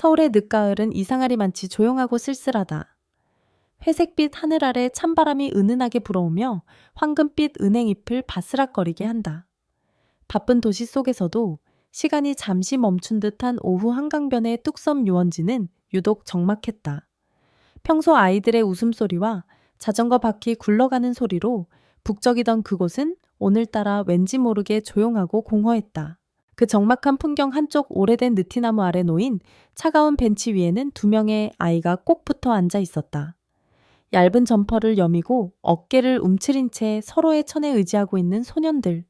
서울의 늦가을은 이상하리 많지 조용하고 쓸쓸하다. 회색빛 하늘 아래 찬바람이 은은하게 불어오며 황금빛 은행잎을 바스락거리게 한다. 바쁜 도시 속에서도 시간이 잠시 멈춘 듯한 오후 한강변의 뚝섬 유원지는 유독 적막했다. 평소 아이들의 웃음소리와 자전거 바퀴 굴러가는 소리로 북적이던 그곳은 오늘따라 왠지 모르게 조용하고 공허했다. 그 적막한 풍경 한쪽 오래된 느티나무 아래 놓인 차가운 벤치 위에는 2명의 아이가 꼭 붙어 앉아 있었다. 얇은 점퍼를 여미고 어깨를 움츠린 채 서로의 천에 의지하고 있는 소년들.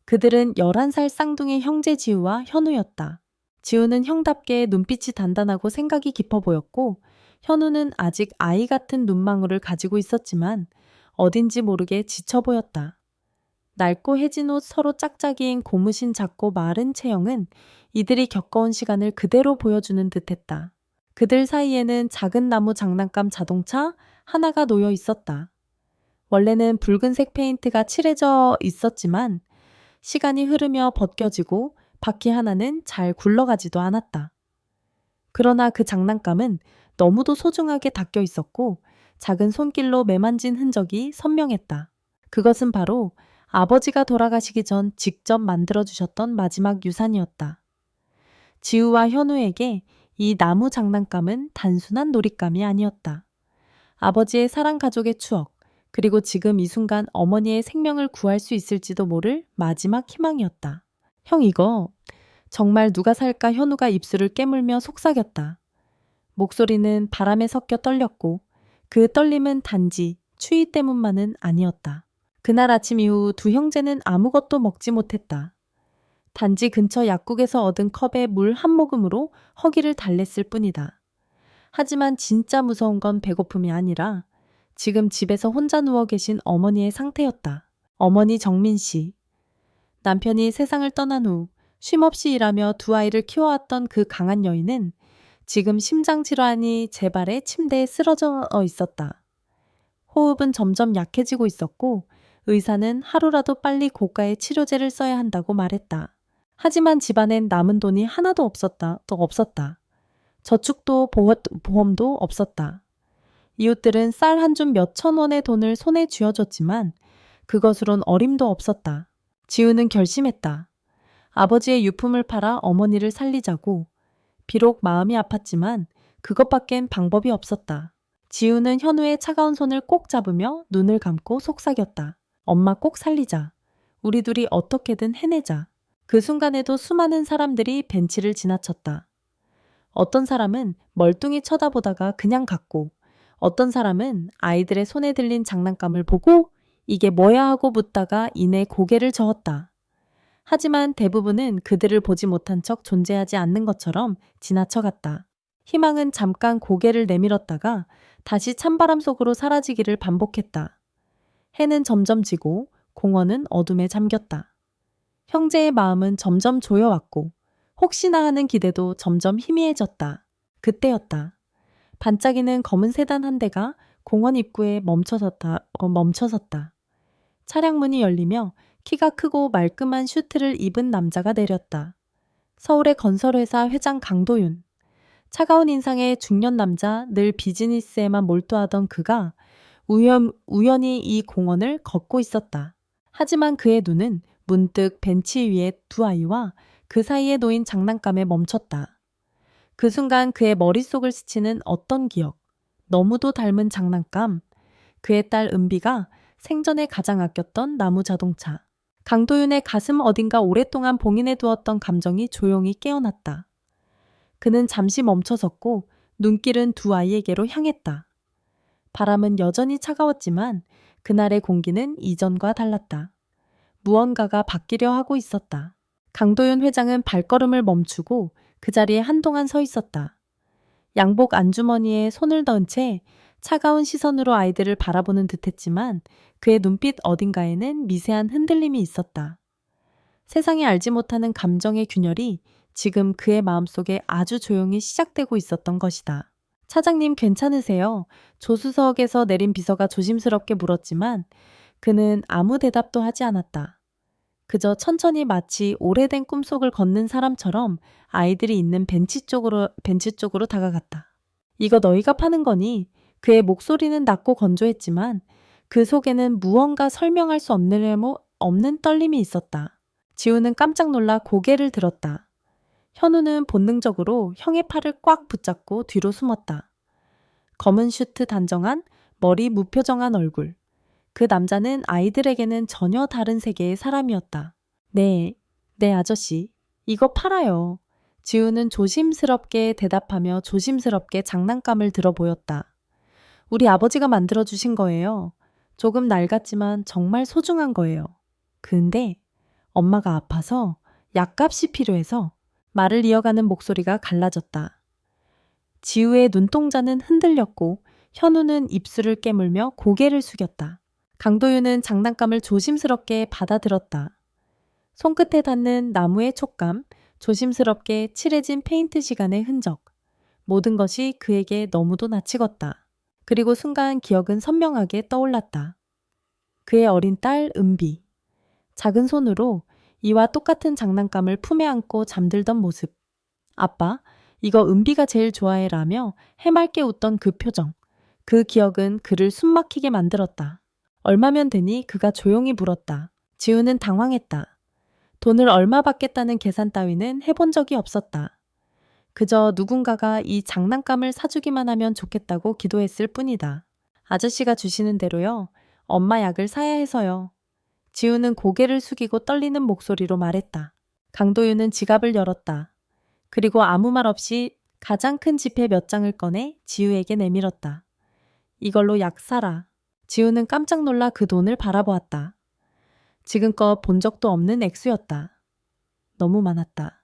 그들은 11살 쌍둥이 형제 지우와 현우였다. 지우는 형답게 눈빛이 단단하고 생각이 깊어 보였고, 현우는 아직 아이 같은 눈망울을 가지고 있었지만 어딘지 모르게 지쳐 보였다. 낡고 해진 옷 서로 짝짝이인 고무신 작고 마른 체형은 이들이 겪어온 시간을 그대로 보여주는 듯했다. 그들 사이에는 작은 나무 장난감 자동차 하나가 놓여 있었다. 원래는 붉은색 페인트가 칠해져 있었지만 시간이 흐르며 벗겨지고 바퀴 하나는 잘 굴러가지도 않았다. 그러나 그 장난감은 너무도 소중하게 닦여 있었고 작은 손길로 매만진 흔적이 선명했다. 그것은 바로 아버지가 돌아가시기 전 직접 만들어주셨던 마지막 유산이었다. 지우와 현우에게 이 나무 장난감은 단순한 놀잇감이 아니었다. 아버지의 사랑 가족의 추억, 그리고 지금 이 순간 어머니의 생명을 구할 수 있을지도 모를 마지막 희망이었다. 형 이거 정말 누가 살까 현우가 입술을 깨물며 속삭였다. 목소리는 바람에 섞여 떨렸고 그 떨림은 단지 추위 때문만은 아니었다. 그날 아침 이후 두 형제는 아무것도 먹지 못했다. 단지 근처 약국에서 얻은 컵에 물 한 모금으로 허기를 달랬을 뿐이다. 하지만 진짜 무서운 건 배고픔이 아니라 지금 집에서 혼자 누워 계신 어머니의 상태였다. 어머니 정민 씨. 남편이 세상을 떠난 후 쉼없이 일하며 두 아이를 키워왔던 그 강한 여인은 지금 심장질환이 재발해 침대에 쓰러져 있었다. 호흡은 점점 약해지고 있었고 의사는 하루라도 빨리 고가의 치료제를 써야 한다고 말했다. 하지만 집안엔 남은 돈이 하나도 없었다. 저축도 보험도 없었다. 이웃들은 쌀 한 줌 몇천 원의 돈을 손에 쥐어줬지만 그것으론 어림도 없었다. 지우는 결심했다. 아버지의 유품을 팔아 어머니를 살리자고. 비록 마음이 아팠지만 그것밖엔 방법이 없었다. 지우는 현우의 차가운 손을 꼭 잡으며 눈을 감고 속삭였다. 엄마 꼭 살리자. 우리 둘이 어떻게든 해내자. 그 순간에도 수많은 사람들이 벤치를 지나쳤다. 어떤 사람은 멀뚱히 쳐다보다가 그냥 갔고 어떤 사람은 아이들의 손에 들린 장난감을 보고 이게 뭐야 하고 묻다가 이내 고개를 저었다. 하지만 대부분은 그들을 보지 못한 척 존재하지 않는 것처럼 지나쳐갔다. 희망은 잠깐 고개를 내밀었다가 다시 찬바람 속으로 사라지기를 반복했다. 해는 점점 지고 공원은 어둠에 잠겼다. 형제의 마음은 점점 조여왔고 혹시나 하는 기대도 점점 희미해졌다. 그때였다. 반짝이는 검은 세단 한 대가 공원 입구에 멈춰섰다. 차량 문이 열리며 키가 크고 말끔한 슈트를 입은 남자가 내렸다. 서울의 건설회사 회장 강도윤. 차가운 인상의 중년 남자, 늘 비즈니스에만 몰두하던 그가 우연히 이 공원을 걷고 있었다. 하지만 그의 눈은 문득 벤치 위에 두 아이와 그 사이에 놓인 장난감에 멈췄다. 그 순간 그의 머릿속을 스치는 어떤 기억, 너무도 닮은 장난감, 그의 딸 은비가 생전에 가장 아꼈던 나무 자동차. 강도윤의 가슴 어딘가 오랫동안 봉인해 두었던 감정이 조용히 깨어났다. 그는 잠시 멈춰섰고 눈길은 두 아이에게로 향했다. 바람은 여전히 차가웠지만 그날의 공기는 이전과 달랐다. 무언가가 바뀌려 하고 있었다. 강도윤 회장은 발걸음을 멈추고 그 자리에 한동안 서 있었다. 양복 안주머니에 손을 넣은 채 차가운 시선으로 아이들을 바라보는 듯했지만 그의 눈빛 어딘가에는 미세한 흔들림이 있었다. 세상이 알지 못하는 감정의 균열이 지금 그의 마음속에 아주 조용히 시작되고 있었던 것이다. 차장님 괜찮으세요? 조수석에서 내린 비서가 조심스럽게 물었지만 그는 아무 대답도 하지 않았다. 그저 천천히 마치 오래된 꿈속을 걷는 사람처럼 아이들이 있는 벤치 쪽으로 다가갔다. 이거 너희가 파는 거니? 그의 목소리는 낮고 건조했지만 그 속에는 무언가 설명할 수 없는 떨림이 있었다. 지우는 깜짝 놀라 고개를 들었다. 현우는 본능적으로 형의 팔을 꽉 붙잡고 뒤로 숨었다. 검은 슈트 단정한, 머리 무표정한 얼굴. 그 남자는 아이들에게는 전혀 다른 세계의 사람이었다. 네, 네 아저씨. 이거 팔아요. 지우는 조심스럽게 대답하며 조심스럽게 장난감을 들어 보였다. 우리 아버지가 만들어주신 거예요. 조금 낡았지만 정말 소중한 거예요. 근데 엄마가 아파서 약값이 필요해서 말을 이어가는 목소리가 갈라졌다. 지우의 눈동자는 흔들렸고 현우는 입술을 깨물며 고개를 숙였다. 강도윤은 장난감을 조심스럽게 받아들었다. 손끝에 닿는 나무의 촉감, 조심스럽게 칠해진 페인트 시간의 흔적. 모든 것이 그에게 너무도 낯익었다. 그리고 순간 기억은 선명하게 떠올랐다. 그의 어린 딸 은비. 작은 손으로 이와 똑같은 장난감을 품에 안고 잠들던 모습. 아빠, 이거 은비가 제일 좋아해라며 해맑게 웃던 그 표정. 그 기억은 그를 숨막히게 만들었다. 얼마면 되니 그가 조용히 물었다. 지우는 당황했다. 돈을 얼마 받겠다는 계산 따위는 해본 적이 없었다. 그저 누군가가 이 장난감을 사주기만 하면 좋겠다고 기도했을 뿐이다. 아저씨가 주시는 대로요. 엄마 약을 사야 해서요. 지우는 고개를 숙이고 떨리는 목소리로 말했다. 강도윤은 지갑을 열었다. 그리고 아무 말 없이 가장 큰 지폐 몇 장을 꺼내 지우에게 내밀었다. 이걸로 약 사라. 지우는 깜짝 놀라 그 돈을 바라보았다. 지금껏 본 적도 없는 액수였다. 너무 많았다.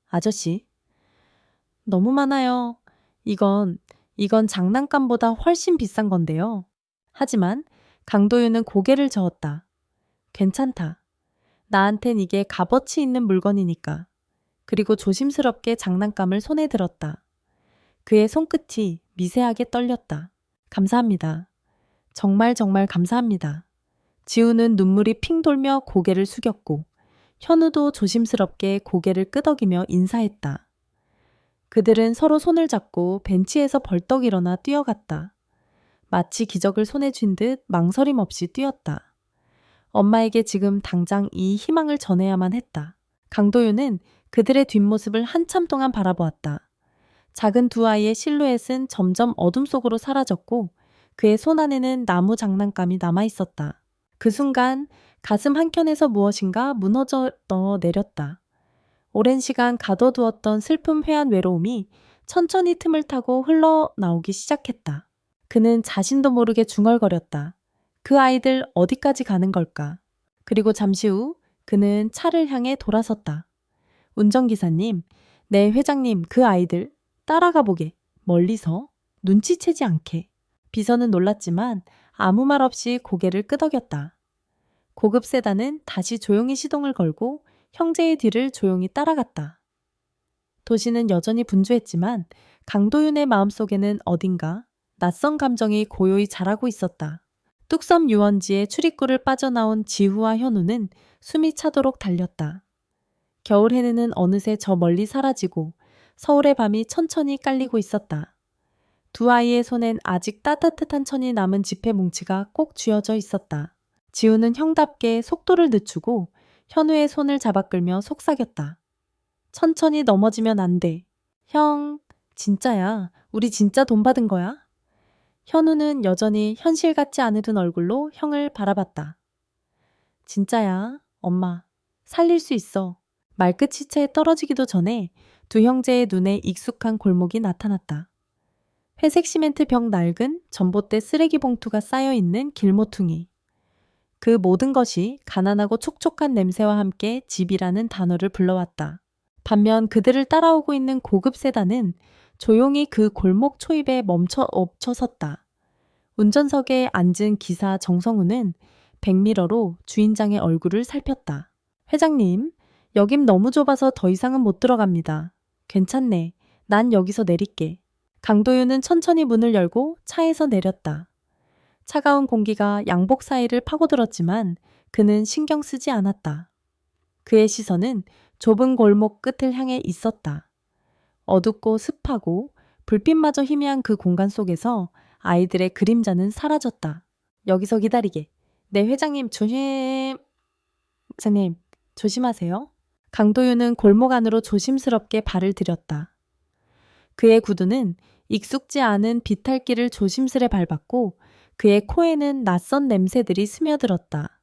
아저씨. 너무 많아요. 이건 장난감보다 훨씬 비싼 건데요. 하지만 강도윤은 고개를 저었다. 괜찮다. 나한텐 이게 값어치 있는 물건이니까. 그리고 조심스럽게 장난감을 손에 들었다. 그의 손끝이 미세하게 떨렸다. 감사합니다. 정말 감사합니다. 지우는 눈물이 핑 돌며 고개를 숙였고 현우도 조심스럽게 고개를 끄덕이며 인사했다. 그들은 서로 손을 잡고 벤치에서 벌떡 일어나 뛰어갔다. 마치 기적을 손에 쥔 듯 망설임 없이 뛰었다. 엄마에게 지금 당장 이 희망을 전해야만 했다. 강도윤은 그들의 뒷모습을 한참 동안 바라보았다. 작은 두 아이의 실루엣은 점점 어둠 속으로 사라졌고 그의 손 안에는 나무 장난감이 남아있었다. 그 순간 가슴 한켠에서 무엇인가 무너져 내렸다. 오랜 시간 가둬두었던 슬픔 회한 외로움이 천천히 틈을 타고 흘러나오기 시작했다. 그는 자신도 모르게 중얼거렸다. 그 아이들 어디까지 가는 걸까? 그리고 잠시 후 그는 차를 향해 돌아섰다. 운전기사님, 네 회장님 그 아이들 따라가 보게. 멀리서 눈치채지 않게. 비서는 놀랐지만 아무 말 없이 고개를 끄덕였다. 고급 세단은 다시 조용히 시동을 걸고 형제의 뒤를 조용히 따라갔다. 도시는 여전히 분주했지만 강도윤의 마음속에는 어딘가 낯선 감정이 고요히 자라고 있었다. 뚝섬 유원지의 출입구를 빠져나온 지후와 현우는 숨이 차도록 달렸다. 겨울 해는 어느새 저 멀리 사라지고 서울의 밤이 천천히 깔리고 있었다. 두 아이의 손엔 아직 따뜻한 천이 남은 지폐 뭉치가 꼭 쥐어져 있었다. 지우는 형답게 속도를 늦추고 현우의 손을 잡아 끌며 속삭였다. 천천히 넘어지면 안 돼. 형, 진짜야. 우리 진짜 돈 받은 거야? 현우는 여전히 현실 같지 않은 얼굴로 형을 바라봤다. 진짜야, 엄마. 살릴 수 있어. 말끝이 채 떨어지기도 전에 두 형제의 눈에 익숙한 골목이 나타났다. 회색 시멘트 벽 낡은 전봇대 쓰레기 봉투가 쌓여있는 길모퉁이. 그 모든 것이 가난하고 촉촉한 냄새와 함께 집이라는 단어를 불러왔다. 반면 그들을 따라오고 있는 고급 세단은 조용히 그 골목 초입에 멈춰 섰다. 운전석에 앉은 기사 정성우는 백미러로 주인장의 얼굴을 살폈다. 회장님, 여긴 너무 좁아서 더 이상은 못 들어갑니다. 괜찮네. 난 여기서 내릴게. 강도윤은 천천히 문을 열고 차에서 내렸다. 차가운 공기가 양복 사이를 파고들었지만 그는 신경 쓰지 않았다. 그의 시선은 좁은 골목 끝을 향해 있었다. 어둡고 습하고 불빛마저 희미한 그 공간 속에서 아이들의 그림자는 사라졌다. 여기서 기다리게. 네, 회장님 회장님 조심하세요. 강도윤은 골목 안으로 조심스럽게 발을 들였다. 그의 구두는 익숙지 않은 비탈길을 조심스레 밟았고 그의 코에는 낯선 냄새들이 스며들었다.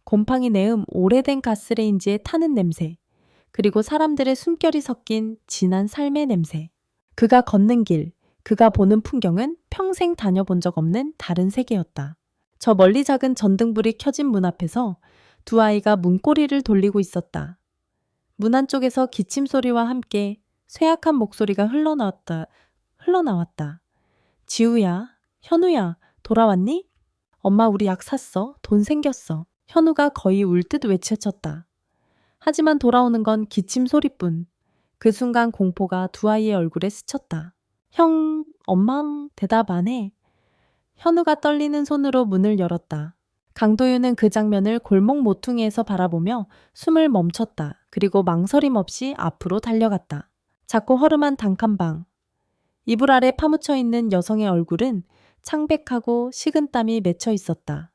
곰팡이 내음 오래된 가스레인지에 타는 냄새, 그리고 사람들의 숨결이 섞인 진한 삶의 냄새. 그가 걷는 길, 그가 보는 풍경은 평생 다녀본 적 없는 다른 세계였다. 저 멀리 작은 전등불이 켜진 문 앞에서 두 아이가 문고리를 돌리고 있었다. 문 안쪽에서 기침 소리와 함께 쇠약한 목소리가 흘러나왔다. 지우야, 현우야, 돌아왔니? 엄마 우리 약 샀어. 돈 생겼어. 현우가 거의 울 듯 외쳤다. 하지만 돌아오는 건 기침 소리뿐. 그 순간 공포가 두 아이의 얼굴에 스쳤다. 형, 엄마 대답 안 해. 현우가 떨리는 손으로 문을 열었다. 강도윤은 그 장면을 골목 모퉁이에서 바라보며 숨을 멈췄다. 그리고 망설임 없이 앞으로 달려갔다. 작고 허름한 단칸방. 이불 아래 파묻혀 있는 여성의 얼굴은 창백하고 식은땀이 맺혀 있었다.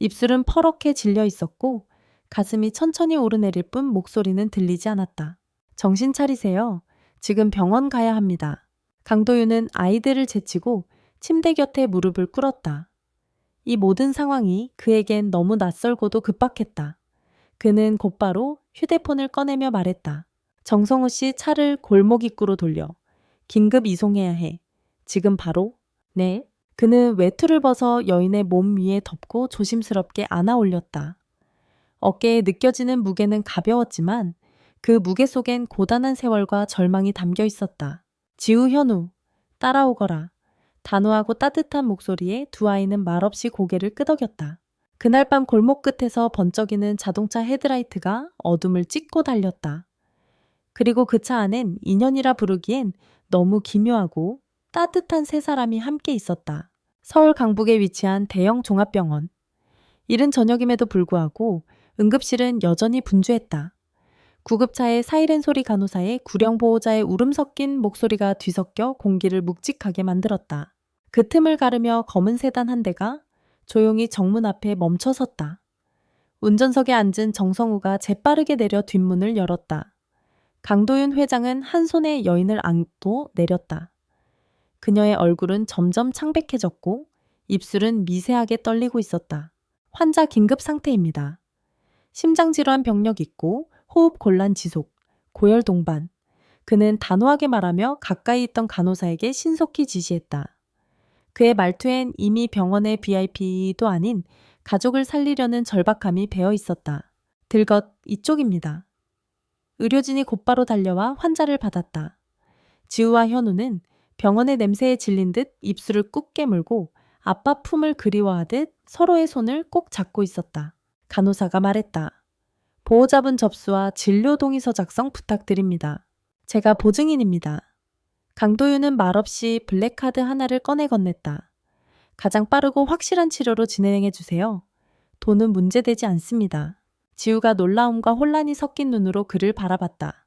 입술은 퍼렇게 질려 있었고 가슴이 천천히 오르내릴 뿐 목소리는 들리지 않았다. 정신 차리세요. 지금 병원 가야 합니다. 강도윤은 아이들을 제치고 침대 곁에 무릎을 꿇었다. 이 모든 상황이 그에겐 너무 낯설고도 급박했다. 그는 곧바로 휴대폰을 꺼내며 말했다. 정성우 씨 차를 골목 입구로 돌려. 긴급 이송해야 해. 지금 바로? 네. 그는 외투를 벗어 여인의 몸 위에 덮고 조심스럽게 안아 올렸다. 어깨에 느껴지는 무게는 가벼웠지만 그 무게 속엔 고단한 세월과 절망이 담겨 있었다. 지우 현우, 따라오거라. 단호하고 따뜻한 목소리에 두 아이는 말없이 고개를 끄덕였다. 그날 밤 골목 끝에서 번쩍이는 자동차 헤드라이트가 어둠을 찢고 달렸다. 그리고 그 차 안엔 인연이라 부르기엔 너무 기묘하고 따뜻한 세 사람이 함께 있었다. 서울 강북에 위치한 대형 종합병원. 이른 저녁임에도 불구하고 응급실은 여전히 분주했다. 구급차의 사이렌 소리 간호사의 구령 보호자의 울음 섞인 목소리가 뒤섞여 공기를 묵직하게 만들었다. 그 틈을 가르며 검은 세단 한 대가 조용히 정문 앞에 멈춰섰다. 운전석에 앉은 정성우가 재빠르게 내려 뒷문을 열었다. 강도윤 회장은 한 손에 여인을 안고 내렸다. 그녀의 얼굴은 점점 창백해졌고 입술은 미세하게 떨리고 있었다. 환자 긴급 상태입니다. 심장질환 병력 있고 호흡 곤란 지속, 고열 동반. 그는 단호하게 말하며 가까이 있던 간호사에게 신속히 지시했다. 그의 말투엔 이미 병원의 VIP도 아닌 가족을 살리려는 절박함이 배어 있었다. 들것 이쪽입니다. 의료진이 곧바로 달려와 환자를 받았다. 지우와 현우는 병원의 냄새에 질린 듯 입술을 꾹 깨물고 아빠 품을 그리워하듯 서로의 손을 꼭 잡고 있었다. 간호사가 말했다. 보호자분 접수와 진료 동의서 작성 부탁드립니다. 제가 보증인입니다. 강도윤은 말없이 블랙카드 하나를 꺼내 건넸다. 가장 빠르고 확실한 치료로 진행해 주세요. 돈은 문제되지 않습니다. 지우가 놀라움과 혼란이 섞인 눈으로 그를 바라봤다.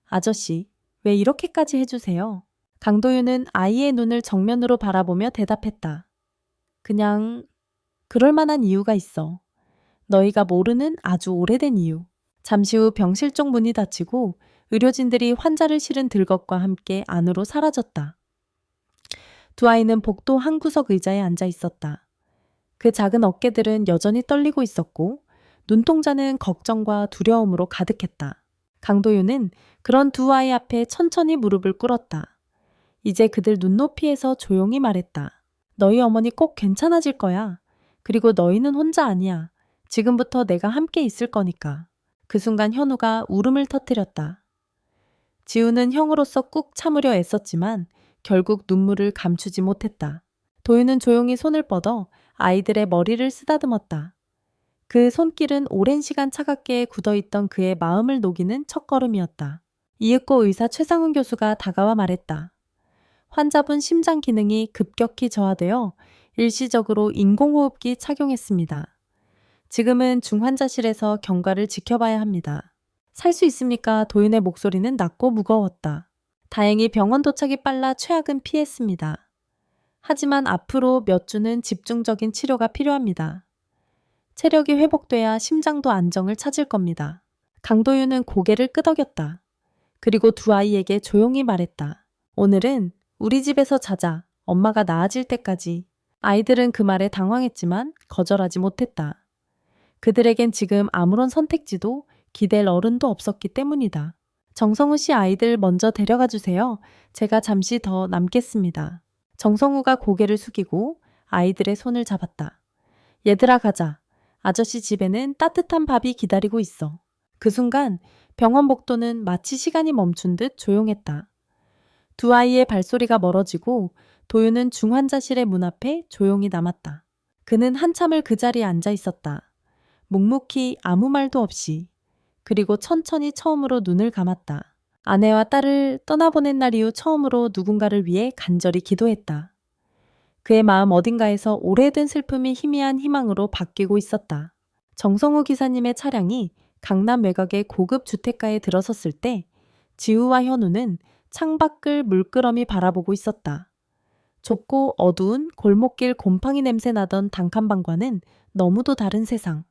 아저씨, 왜 이렇게까지 해주세요? 강도윤은 아이의 눈을 정면으로 바라보며 대답했다. 그냥 그럴 만한 이유가 있어. 너희가 모르는 아주 오래된 이유. 잠시 후 병실 쪽 문이 닫히고 의료진들이 환자를 실은 들것과 함께 안으로 사라졌다. 두 아이는 복도 한 구석 의자에 앉아 있었다. 그 작은 어깨들은 여전히 떨리고 있었고 눈동자는 걱정과 두려움으로 가득했다. 강도윤은 그런 두 아이 앞에 천천히 무릎을 꿇었다. 이제 그들 눈높이에서 조용히 말했다. 너희 어머니 꼭 괜찮아질 거야. 그리고 너희는 혼자 아니야. 지금부터 내가 함께 있을 거니까. 그 순간 현우가 울음을 터뜨렸다. 지우는 형으로서 꾹 참으려 애썼지만 결국 눈물을 감추지 못했다. 도윤은 조용히 손을 뻗어 아이들의 머리를 쓰다듬었다. 그 손길은 오랜 시간 차갑게 굳어있던 그의 마음을 녹이는 첫걸음이었다. 이윽고 의사 최상훈 교수가 다가와 말했다. 환자분 심장 기능이 급격히 저하되어 일시적으로 인공호흡기 착용했습니다. 지금은 중환자실에서 경과를 지켜봐야 합니다. 살 수 있습니까? 도윤의 목소리는 낮고 무거웠다. 다행히 병원 도착이 빨라 최악은 피했습니다. 하지만 앞으로 몇 주는 집중적인 치료가 필요합니다. 체력이 회복돼야 심장도 안정을 찾을 겁니다. 강도윤은 고개를 끄덕였다. 그리고 두 아이에게 조용히 말했다. 오늘은 우리 집에서 자자. 엄마가 나아질 때까지. 아이들은 그 말에 당황했지만 거절하지 못했다. 그들에겐 지금 아무런 선택지도 기댈 어른도 없었기 때문이다. 정성우 씨 아이들 먼저 데려가 주세요. 제가 잠시 더 남겠습니다. 정성우가 고개를 숙이고 아이들의 손을 잡았다. 얘들아 가자. 아저씨 집에는 따뜻한 밥이 기다리고 있어. 그 순간 병원 복도는 마치 시간이 멈춘 듯 조용했다. 두 아이의 발소리가 멀어지고 도윤은 중환자실의 문 앞에 조용히 남았다. 그는 한참을 그 자리에 앉아 있었다. 묵묵히 아무 말도 없이. 그리고 천천히 처음으로 눈을 감았다. 아내와 딸을 떠나보낸 날 이후 처음으로 누군가를 위해 간절히 기도했다. 그의 마음 어딘가에서 오래된 슬픔이 희미한 희망으로 바뀌고 있었다. 정성우 기사님의 차량이 강남 외곽의 고급 주택가에 들어섰을 때 지우와 현우는 창밖을 물끄러미 바라보고 있었다. 좁고 어두운 골목길 곰팡이 냄새 나던 단칸방과는 너무도 다른 세상.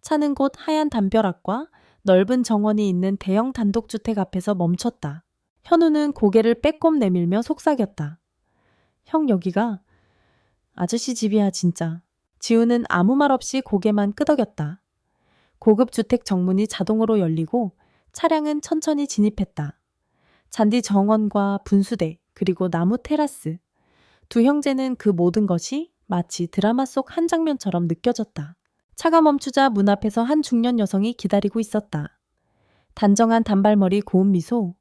차는 곧 하얀 담벼락과 넓은 정원이 있는 대형 단독주택 앞에서 멈췄다. 현우는 고개를 빼꼼 내밀며 속삭였다. 형 여기가 아저씨 집이야 진짜. 지우는 아무 말 없이 고개만 끄덕였다. 고급 주택 정문이 자동으로 열리고 차량은 천천히 진입했다. 잔디 정원과 분수대 그리고 나무 테라스. 두 형제는 그 모든 것이 마치 드라마 속 한 장면처럼 느껴졌다. 차가 멈추자 문 앞에서 한 중년 여성이 기다리고 있었다. 단정한 단발머리 고운 미소.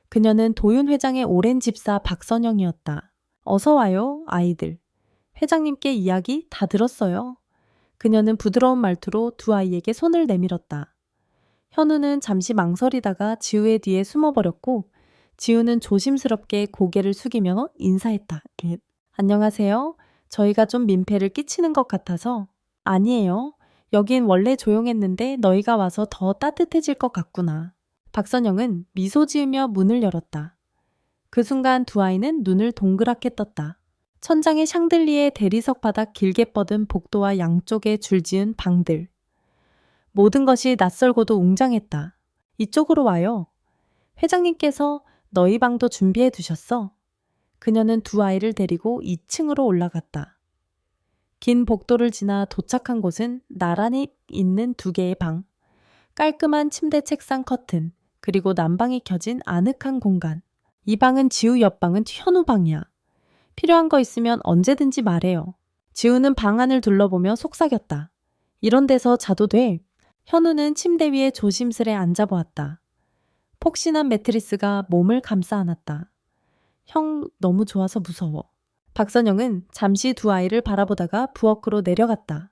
그녀는 도윤 회장의 오랜 집사 박선영이었다. 어서 와요, 아이들. 회장님께 이야기 다 들었어요. 그녀는 부드러운 말투로 두 아이에게 손을 내밀었다. 현우는 잠시 망설이다가 지우의 뒤에 숨어버렸고 지우는 조심스럽게 고개를 숙이며 인사했다. 안녕하세요. 저희가 좀 민폐를 끼치는 것 같아서. 아니에요. 여긴 원래 조용했는데 너희가 와서 더 따뜻해질 것 같구나. 박선영은 미소 지으며 문을 열었다. 그 순간 두 아이는 눈을 동그랗게 떴다. 천장에 샹들리에 대리석 바닥 길게 뻗은 복도와 양쪽에 줄지은 방들. 모든 것이 낯설고도 웅장했다. 이쪽으로 와요. 회장님께서 너희 방도 준비해 두셨어. 그녀는 두 아이를 데리고 2층으로 올라갔다. 긴 복도를 지나 도착한 곳은 나란히 있는 두 개의 방. 깔끔한 침대 책상 커튼, 그리고 난방이 켜진 아늑한 공간. 이 방은 지우 옆방은 현우 방이야. 필요한 거 있으면 언제든지 말해요. 지우는 방 안을 둘러보며 속삭였다. 이런 데서 자도 돼. 현우는 침대 위에 조심스레 앉아보았다. 폭신한 매트리스가 몸을 감싸 안았다. 형 너무 좋아서 무서워. 박선영은 잠시 두 아이를 바라보다가 부엌으로 내려갔다.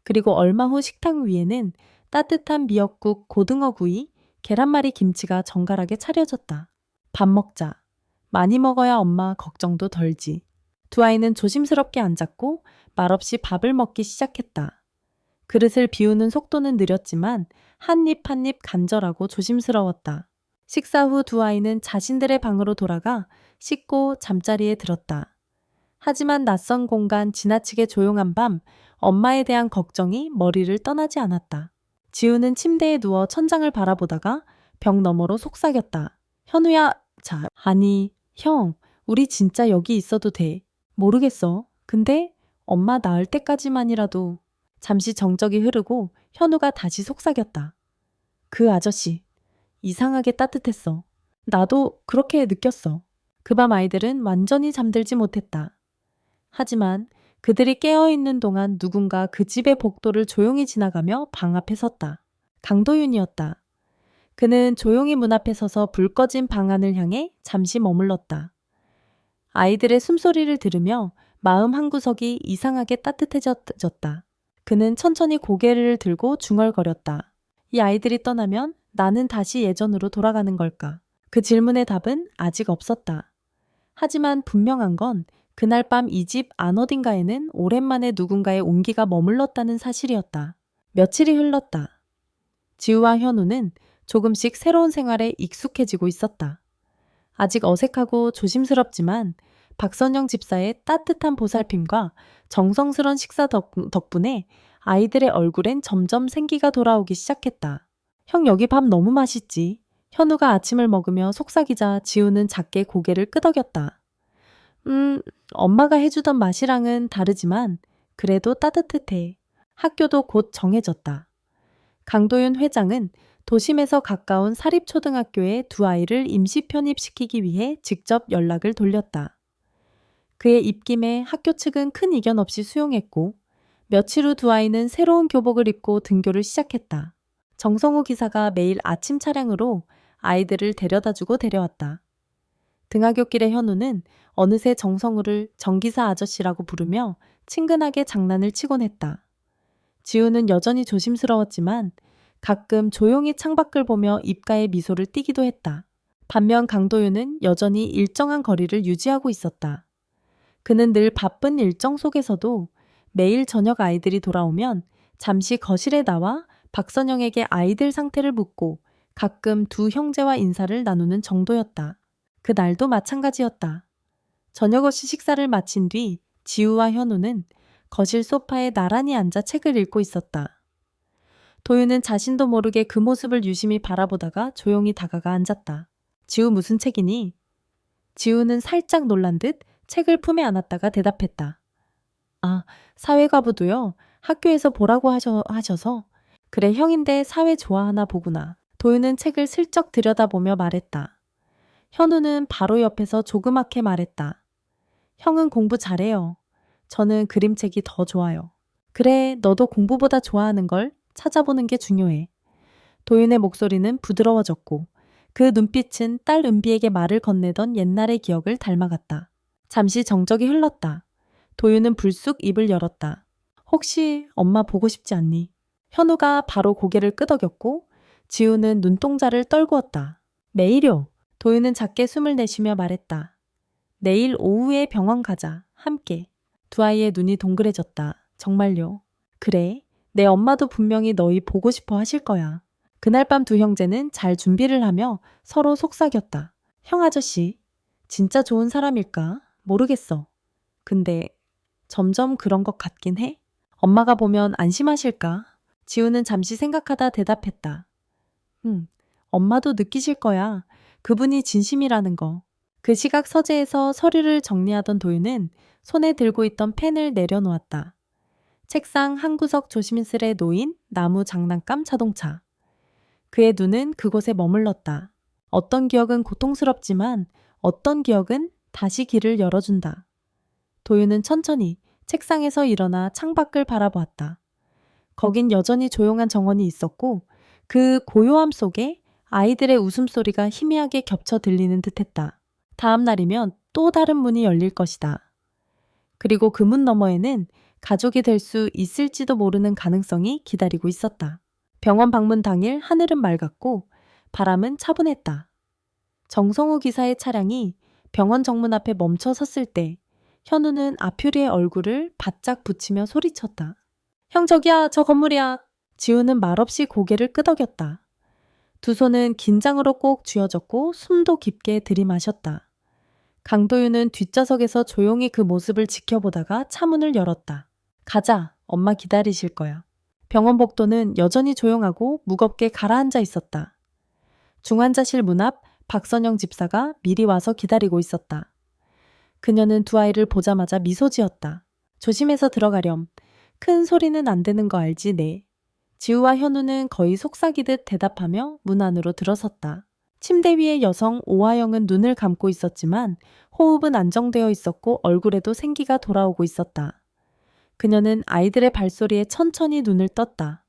그리고 얼마 후 식탁 위에는 따뜻한 미역국, 고등어구이, 계란말이 김치가 정갈하게 차려졌다. 밥 먹자. 많이 먹어야 엄마 걱정도 덜지. 두 아이는 조심스럽게 앉았고 말없이 밥을 먹기 시작했다. 그릇을 비우는 속도는 느렸지만 한 입 한 입 간절하고 조심스러웠다. 식사 후 두 아이는 자신들의 방으로 돌아가 씻고 잠자리에 들었다. 하지만 낯선 공간, 지나치게 조용한 밤, 엄마에 대한 걱정이 머리를 떠나지 않았다. 지우는 침대에 누워 천장을 바라보다가 벽 너머로 속삭였다. 현우야, 아니, 형, 우리 진짜 여기 있어도 돼. 모르겠어. 근데 엄마 나을 때까지만이라도. 잠시 정적이 흐르고 현우가 다시 속삭였다. 그 아저씨, 이상하게 따뜻했어. 나도 그렇게 느꼈어. 그 밤 아이들은 완전히 잠들지 못했다. 하지만 그들이 깨어있는 동안 누군가 그 집의 복도를 조용히 지나가며 방 앞에 섰다. 강도윤이었다. 그는 조용히 문 앞에 서서 불 꺼진 방 안을 향해 잠시 머물렀다. 아이들의 숨소리를 들으며 마음 한구석이 이상하게 따뜻해졌다. 그는 천천히 고개를 들고 중얼거렸다. 이 아이들이 떠나면 나는 다시 예전으로 돌아가는 걸까? 그 질문의 답은 아직 없었다. 하지만 분명한 건 그날 밤 이 집 안 어딘가에는 오랜만에 누군가의 온기가 머물렀다는 사실이었다. 며칠이 흘렀다. 지우와 현우는 조금씩 새로운 생활에 익숙해지고 있었다. 아직 어색하고 조심스럽지만 박선영 집사의 따뜻한 보살핌과 정성스런 식사 덕분에 아이들의 얼굴엔 점점 생기가 돌아오기 시작했다. 형, 여기 밥 너무 맛있지? 현우가 아침을 먹으며 속삭이자 지우는 작게 고개를 끄덕였다. 엄마가 해주던 맛이랑은 다르지만 그래도 따뜻해. 학교도 곧 정해졌다. 강도윤 회장은 도심에서 가까운 사립초등학교에 두 아이를 임시 편입시키기 위해 직접 연락을 돌렸다. 그의 입김에 학교 측은 큰 이견 없이 수용했고 며칠 후 두 아이는 새로운 교복을 입고 등교를 시작했다. 정성우 기사가 매일 아침 차량으로 아이들을 데려다주고 데려왔다. 등하굣길의 현우는 어느새 정성우를 정기사 아저씨라고 부르며 친근하게 장난을 치곤 했다. 지우는 여전히 조심스러웠지만 가끔 조용히 창밖을 보며 입가에 미소를 띠기도 했다. 반면 강도윤은 여전히 일정한 거리를 유지하고 있었다. 그는 늘 바쁜 일정 속에서도 매일 저녁 아이들이 돌아오면 잠시 거실에 나와 박선영에게 아이들 상태를 묻고 가끔 두 형제와 인사를 나누는 정도였다. 그날도 마찬가지였다. 저녁 없이 식사를 마친 뒤 지우와 현우는 거실 소파에 나란히 앉아 책을 읽고 있었다. 도윤은 자신도 모르게 그 모습을 유심히 바라보다가 조용히 다가가 앉았다. 지우 무슨 책이니? 지우는 살짝 놀란 듯 책을 품에 안았다가 대답했다. 아, 사회과부도요. 학교에서 보라고 하셔서. 그래, 형인데 사회 좋아하나 보구나. 도윤은 책을 슬쩍 들여다보며 말했다. 현우는 바로 옆에서 조그맣게 말했다. 형은 공부 잘해요. 저는 그림책이 더 좋아요. 그래, 너도 공부보다 좋아하는 걸 찾아보는 게 중요해. 도윤의 목소리는 부드러워졌고 그 눈빛은 딸 은비에게 말을 건네던 옛날의 기억을 닮아갔다. 잠시 정적이 흘렀다. 도윤은 불쑥 입을 열었다. 혹시 엄마 보고 싶지 않니? 현우가 바로 고개를 끄덕였고 지우는 눈동자를 떨구었다. 매일요. 도윤은 작게 숨을 내쉬며 말했다. 내일 오후에 병원 가자. 함께. 두 아이의 눈이 동그래졌다. 정말요? 그래. 내 엄마도 분명히 너희 보고 싶어 하실 거야. 그날 밤 두 형제는 잘 준비를 하며 서로 속삭였다. 형 아저씨, 진짜 좋은 사람일까? 모르겠어. 근데 점점 그런 것 같긴 해. 엄마가 보면 안심하실까? 지우는 잠시 생각하다 대답했다. 엄마도 느끼실 거야. 그분이 진심이라는 거. 그 시각 서재에서 서류를 정리하던 도윤은 손에 들고 있던 펜을 내려놓았다. 책상 한 구석 조심스레 놓인 나무 장난감 자동차. 그의 눈은 그곳에 머물렀다. 어떤 기억은 고통스럽지만 어떤 기억은 다시 길을 열어준다. 도윤은 천천히 책상에서 일어나 창밖을 바라보았다. 거긴 여전히 조용한 정원이 있었고 그 고요함 속에 아이들의 웃음소리가 희미하게 겹쳐 들리는 듯했다. 다음 날이면 또 다른 문이 열릴 것이다. 그리고 그 문 너머에는 가족이 될 수 있을지도 모르는 가능성이 기다리고 있었다. 병원 방문 당일 하늘은 맑았고 바람은 차분했다. 정성우 기사의 차량이 병원 정문 앞에 멈춰 섰을 때 현우는 아퓨리의 얼굴을 바짝 붙이며 소리쳤다. 형, 저기야, 저 건물이야. 지우는 말없이 고개를 끄덕였다. 두 손은 긴장으로 꼭 쥐어졌고 숨도 깊게 들이마셨다. 강도윤은 뒷좌석에서 조용히 그 모습을 지켜보다가 차문을 열었다. 가자, 엄마 기다리실 거야. 병원 복도는 여전히 조용하고 무겁게 가라앉아 있었다. 중환자실 문 앞 박선영 집사가 미리 와서 기다리고 있었다. 그녀는 두 아이를 보자마자 미소 지었다. 조심해서 들어가렴. 큰 소리는 안 되는 거 알지, 네. 지우와 현우는 거의 속삭이듯 대답하며 문 안으로 들어섰다. 침대 위에 여성 오하영은 눈을 감고 있었지만 호흡은 안정되어 있었고 얼굴에도 생기가 돌아오고 있었다. 그녀는 아이들의 발소리에 천천히 눈을 떴다.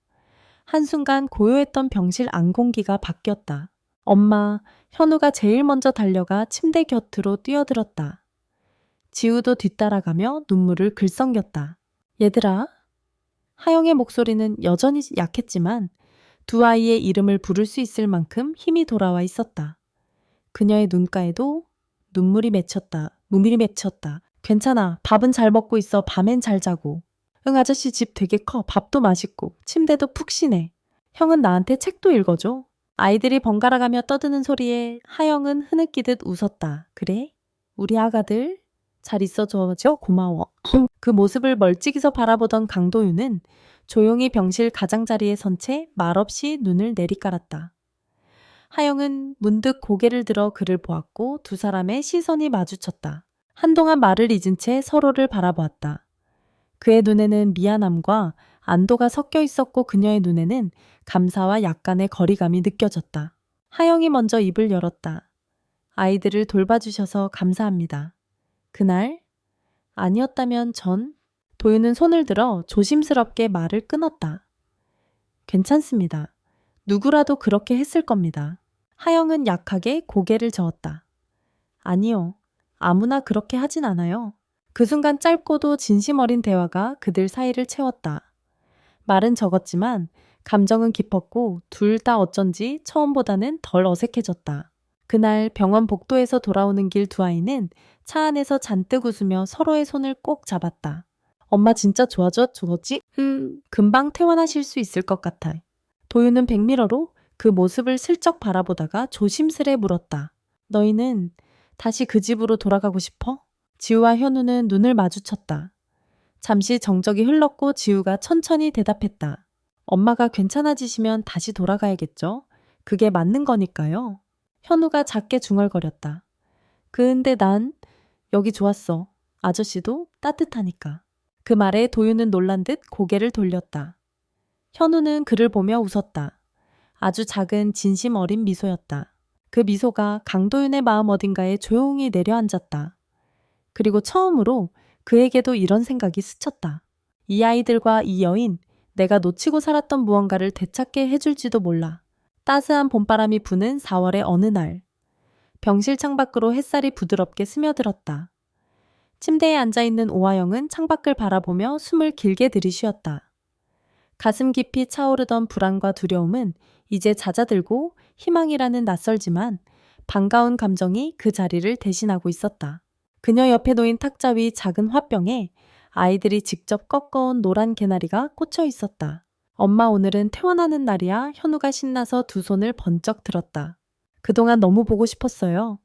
한순간 고요했던 병실 안공기가 바뀌었다. 엄마, 현우가 제일 먼저 달려가 침대 곁으로 뛰어들었다. 지우도 뒤따라가며 눈물을 글썽겼다. 얘들아. 하영의 목소리는 여전히 약했지만 두 아이의 이름을 부를 수 있을 만큼 힘이 돌아와 있었다. 그녀의 눈가에도 눈물이 맺혔다. 괜찮아. 밥은 잘 먹고 있어. 밤엔 잘 자고. 응, 아저씨 집 되게 커. 밥도 맛있고 침대도 푹신해. 형은 나한테 책도 읽어줘. 아이들이 번갈아가며 떠드는 소리에 하영은 흐느끼듯 웃었다. 그래? 우리 아가들 잘 있어줘서 고마워. 그 모습을 멀찍이서 바라보던 강도윤은 조용히 병실 가장자리에 선 채 말없이 눈을 내리깔았다. 하영은 문득 고개를 들어 그를 보았고 두 사람의 시선이 마주쳤다. 한동안 말을 잊은 채 서로를 바라보았다. 그의 눈에는 미안함과 안도가 섞여 있었고 그녀의 눈에는 감사와 약간의 거리감이 느껴졌다. 하영이 먼저 입을 열었다. 아이들을 돌봐주셔서 감사합니다. 그날 아니었다면 전 도윤은 손을 들어 조심스럽게 말을 끊었다. 괜찮습니다. 누구라도 그렇게 했을 겁니다. 하영은 약하게 고개를 저었다. 아니요. 아무나 그렇게 하진 않아요. 그 순간 짧고도 진심 어린 대화가 그들 사이를 채웠다. 말은 적었지만 감정은 깊었고 둘 다 어쩐지 처음보다는 덜 어색해졌다. 그날 병원 복도에서 돌아오는 길 두 아이는 차 안에서 잔뜩 웃으며 서로의 손을 꼭 잡았다. 엄마 진짜 좋아졌지? 금방 퇴원하실 수 있을 것 같아. 도윤은 백미러로 그 모습을 슬쩍 바라보다가 조심스레 물었다. 너희는 다시 그 집으로 돌아가고 싶어? 지우와 현우는 눈을 마주쳤다. 잠시 정적이 흘렀고 지우가 천천히 대답했다. 엄마가 괜찮아지시면 다시 돌아가야겠죠? 그게 맞는 거니까요. 현우가 작게 중얼거렸다. 근데 난 여기 좋았어. 아저씨도 따뜻하니까. 그 말에 도윤은 놀란 듯 고개를 돌렸다. 현우는 그를 보며 웃었다. 아주 작은 진심 어린 미소였다. 그 미소가 강도윤의 마음 어딘가에 조용히 내려앉았다. 그리고 처음으로 그에게도 이런 생각이 스쳤다. 이 아이들과 이 여인, 내가 놓치고 살았던 무언가를 되찾게 해줄지도 몰라. 따스한 봄바람이 부는 4월의 어느 날. 병실 창밖으로 햇살이 부드럽게 스며들었다. 침대에 앉아있는 오하영은 창밖을 바라보며 숨을 길게 들이쉬었다. 가슴 깊이 차오르던 불안과 두려움은 이제 잦아들고 희망이라는 낯설지만 반가운 감정이 그 자리를 대신하고 있었다. 그녀 옆에 놓인 탁자 위 작은 화병에 아이들이 직접 꺾어온 노란 개나리가 꽂혀 있었다. 엄마 오늘은 퇴원하는 날이야. 현우가 신나서 두 손을 번쩍 들었다. 그동안 너무 보고 싶었어요.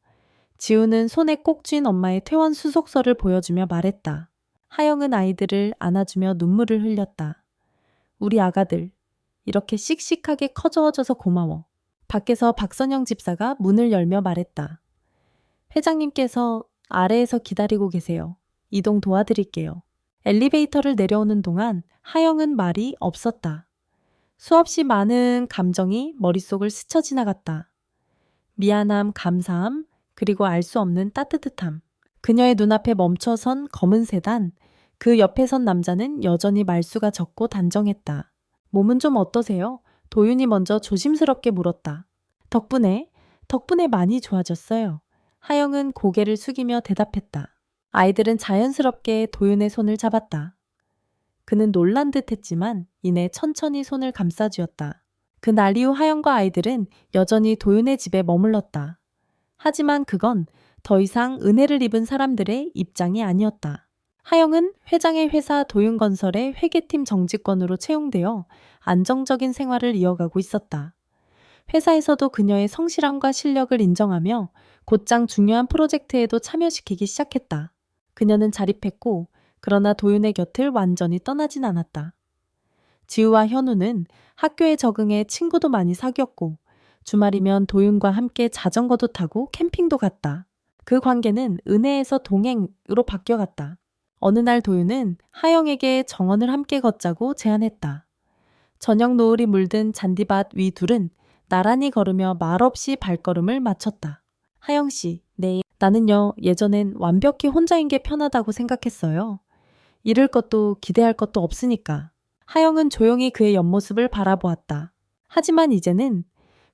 지우는 손에 꼭 쥔 엄마의 퇴원 수속서를 보여주며 말했다. 하영은 아이들을 안아주며 눈물을 흘렸다. 우리 아가들, 이렇게 씩씩하게 커져줘서 고마워. 밖에서 박선영 집사가 문을 열며 말했다. 회장님께서 아래에서 기다리고 계세요. 이동 도와드릴게요. 엘리베이터를 내려오는 동안 하영은 말이 없었다. 수없이 많은 감정이 머릿속을 스쳐 지나갔다. 미안함, 감사함, 그리고 알 수 없는 따뜻함. 그녀의 눈앞에 멈춰선 검은 세단, 그 옆에 선 남자는 여전히 말수가 적고 단정했다. 몸은 좀 어떠세요? 도윤이 먼저 조심스럽게 물었다. 덕분에 많이 좋아졌어요. 하영은 고개를 숙이며 대답했다. 아이들은 자연스럽게 도윤의 손을 잡았다. 그는 놀란 듯 했지만 이내 천천히 손을 감싸주었다. 그날 이후 하영과 아이들은 여전히 도윤의 집에 머물렀다. 하지만 그건 더 이상 은혜를 입은 사람들의 입장이 아니었다. 하영은 회장의 회사 도윤건설의 회계팀 정직원으로 채용되어 안정적인 생활을 이어가고 있었다. 회사에서도 그녀의 성실함과 실력을 인정하며 곧장 중요한 프로젝트에도 참여시키기 시작했다. 그녀는 자립했고 그러나 도윤의 곁을 완전히 떠나진 않았다. 지우와 현우는 학교에 적응해 친구도 많이 사귀었고 주말이면 도윤과 함께 자전거도 타고 캠핑도 갔다. 그 관계는 은혜에서 동행으로 바뀌어갔다. 어느 날 도윤은 하영에게 정원을 함께 걷자고 제안했다. 저녁 노을이 물든 잔디밭 위 둘은 나란히 걸으며 말없이 발걸음을 맞췄다. 하영씨, 네, 나는요 예전엔 완벽히 혼자인 게 편하다고 생각했어요. 잃을 것도 기대할 것도 없으니까. 하영은 조용히 그의 옆모습을 바라보았다. 하지만 이제는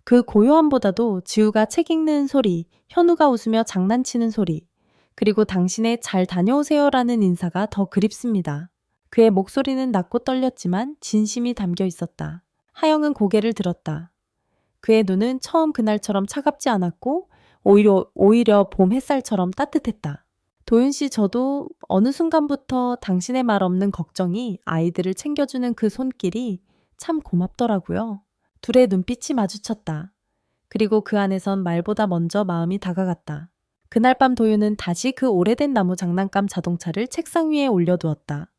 그 고요함보다도 지우가 책 읽는 소리, 현우가 웃으며 장난치는 소리, 그리고 당신의 잘 다녀오세요라는 인사가 더 그립습니다. 그의 목소리는 낮고 떨렸지만 진심이 담겨 있었다. 하영은 고개를 들었다. 그의 눈은 처음 그날처럼 차갑지 않았고 오히려 봄 햇살처럼 따뜻했다. 도윤 씨, 저도 어느 순간부터 당신의 말 없는 걱정이 아이들을 챙겨주는 그 손길이 참 고맙더라고요. 둘의 눈빛이 마주쳤다. 그리고 그 안에선 말보다 먼저 마음이 다가갔다. 그날 밤 도윤은 다시 그 오래된 나무 장난감 자동차를 책상 위에 올려두었다.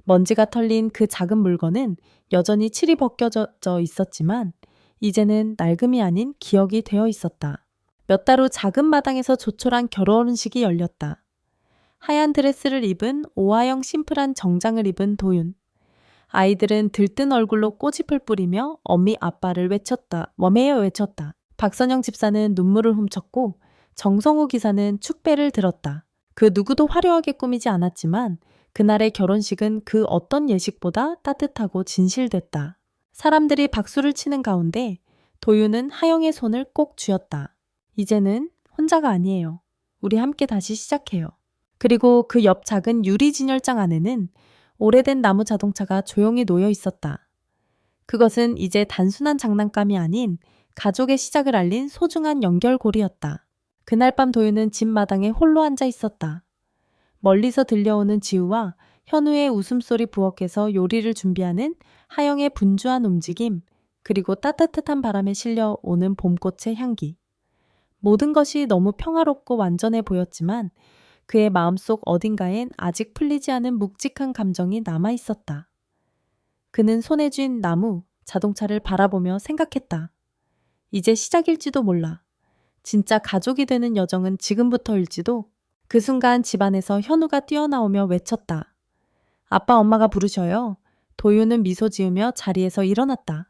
먼지가 털린 그 작은 물건은 여전히 칠이 벗겨져 있었지만 이제는 낡음이 아닌 기억이 되어 있었다. 몇 달 후 작은 마당에서 조촐한 결혼식이 열렸다. 하얀 드레스를 입은 오화영 심플한 정장을 입은 도윤. 아이들은 들뜬 얼굴로 꼬집을 뿌리며 엄미 아빠를 외쳤다. 웜에어 외쳤다. 박선영 집사는 눈물을 훔쳤고 정성우 기사는 축배를 들었다. 그 누구도 화려하게 꾸미지 않았지만 그날의 결혼식은 그 어떤 예식보다 따뜻하고 진실됐다. 사람들이 박수를 치는 가운데 도윤은 하영의 손을 꼭 쥐었다. 이제는 혼자가 아니에요. 우리 함께 다시 시작해요. 그리고 그 옆 작은 유리 진열장 안에는 오래된 나무 자동차가 조용히 놓여 있었다. 그것은 이제 단순한 장난감이 아닌 가족의 시작을 알린 소중한 연결고리였다. 그날 밤 도윤은 집 마당에 홀로 앉아 있었다. 멀리서 들려오는 지우와 현우의 웃음소리 부엌에서 요리를 준비하는 하영의 분주한 움직임, 그리고 따뜻한 바람에 실려오는 봄꽃의 향기. 모든 것이 너무 평화롭고 완전해 보였지만 그의 마음속 어딘가엔 아직 풀리지 않은 묵직한 감정이 남아 있었다. 그는 손에 쥔 나무, 자동차를 바라보며 생각했다. 이제 시작일지도 몰라. 진짜 가족이 되는 여정은 지금부터일지도. 그 순간 집안에서 현우가 뛰어나오며 외쳤다. 아빠, 엄마가 부르셔요. 도윤은 미소 지으며 자리에서 일어났다.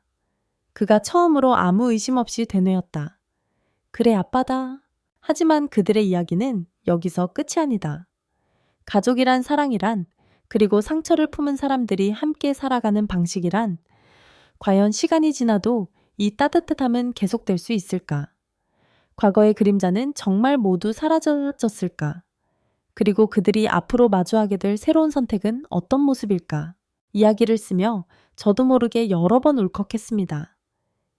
그가 처음으로 아무 의심 없이 되뇌었다. 그래, 아빠다. 하지만 그들의 이야기는 여기서 끝이 아니다. 가족이란 사랑이란, 그리고 상처를 품은 사람들이 함께 살아가는 방식이란, 과연 시간이 지나도 이 따뜻함은 계속될 수 있을까? 과거의 그림자는 정말 모두 사라졌을까? 그리고 그들이 앞으로 마주하게 될 새로운 선택은 어떤 모습일까? 이야기를 쓰며 저도 모르게 여러 번 울컥했습니다.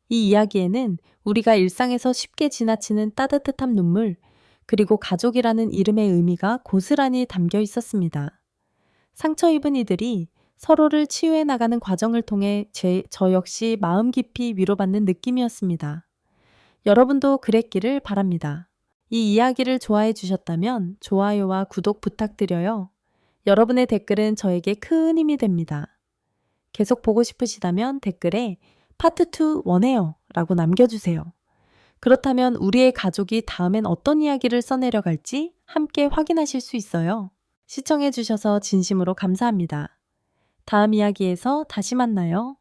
이 이야기에는 우리가 일상에서 쉽게 지나치는 따뜻한 눈물, 그리고 가족이라는 이름의 의미가 고스란히 담겨 있었습니다. 상처 입은 이들이 서로를 치유해 나가는 과정을 통해 저 역시 마음 깊이 위로받는 느낌이었습니다. 여러분도 그랬기를 바랍니다. 이 이야기를 좋아해 주셨다면 좋아요와 구독 부탁드려요. 여러분의 댓글은 저에게 큰 힘이 됩니다. 계속 보고 싶으시다면 댓글에 파트 2 원해요 라고 남겨주세요. 그렇다면 우리의 가족이 다음엔 어떤 이야기를 써내려갈지 함께 확인하실 수 있어요. 시청해 주셔서 진심으로 감사합니다. 다음 이야기에서 다시 만나요.